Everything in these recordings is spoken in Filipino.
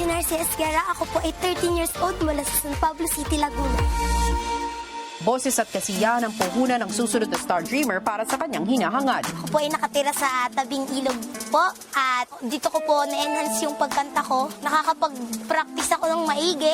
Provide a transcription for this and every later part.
Narcy Esguerra. Ako po ay 13 years old mula sa San Pablo City, Laguna. Boses at kasiyahan ng puhunan ng susunod na Star Dreamer para sa kanyang hinahangad. Ako po ay nakatira sa tabing ilog po at dito ko po na-enhance yung pagkanta ko. Nakakapag-practice ako ng maigi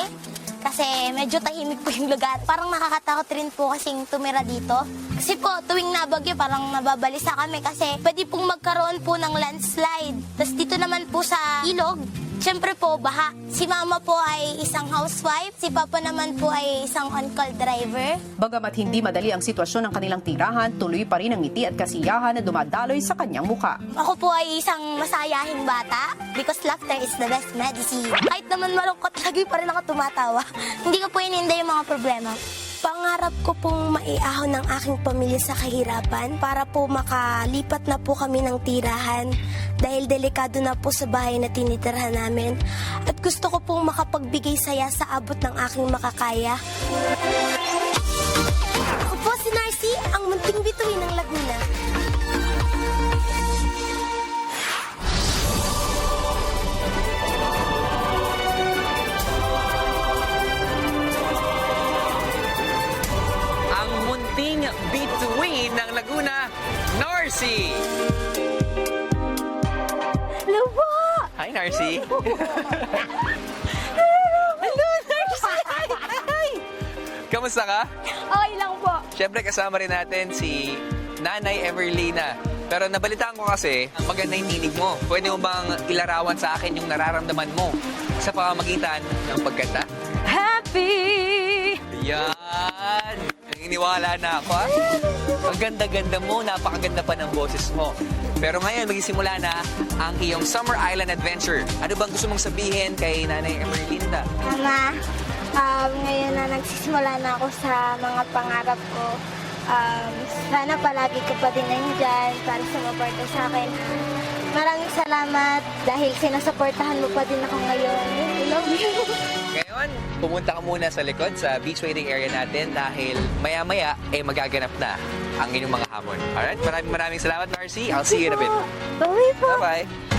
kasi medyo tahimik po yung lugar. Parang nakakatakot rin po kasing tumira dito. Kasi po tuwing nabagyo parang nababalisa kami kasi pwede pong magkaroon po ng landslide. Tapos dito naman po sa ilog, siyempre po, baha. Si mama po ay isang housewife, si papa naman po ay isang on-call driver. Bagamat hindi madali ang sitwasyon ng kanilang tirahan, tuloy pa rin ang ngiti at kasiyahan na dumadaloy sa kanyang muka. Ako po ay isang masayahing bata because laughter is the best medicine. Kahit naman malungkot, lagi pa rin ako tumatawa. Hindi ko po ininda yung mga problema. Pangarap ko pong maiahon ng aking pamilya sa kahirapan para po makalipat na po kami ng tirahan dahil delikado na po sa bahay na tinitirhan namin at gusto ko pong makapagbigay saya sa abot ng aking makakaya. Ako po si Narcy, ang munting bituin ng Laguna. Munting bituin ng Laguna, Narcy! Hello po! Hi, Narcy! Hello, Narcy! Hi! Kamusta ka? Okay lang po. Siyempre kasama rin natin si Nanay Everlina. Pero nabalitaan ko kasi, maganda yung tinig mo. Pwede mo bang ilarawan sa akin yung nararamdaman mo sa pamamagitan ng pagkanta? Happy! Yan! Iniwala na ako, ha? Ang ganda-ganda mo, napakaganda pa ng boses mo. Pero ngayon, magsisimula na ang iyong Summer Island Adventure. Ano bang gusto mong sabihin kay Nanay Emerlinda? Mama, ngayon na nagsisimula na ako sa mga pangarap ko. Sana palagi ka pa din nandyan para sumuporta sa akin. Maraming salamat dahil sinusuportahan mo pa din ako ngayon. I love you. Ngayon, pumunta ka muna sa likod sa beach waiting area natin dahil maya-maya magaganap na ang inyong mga hamon. Alright, maraming salamat, Narcy. I'll see you in a bit. Bye po. Bye-bye.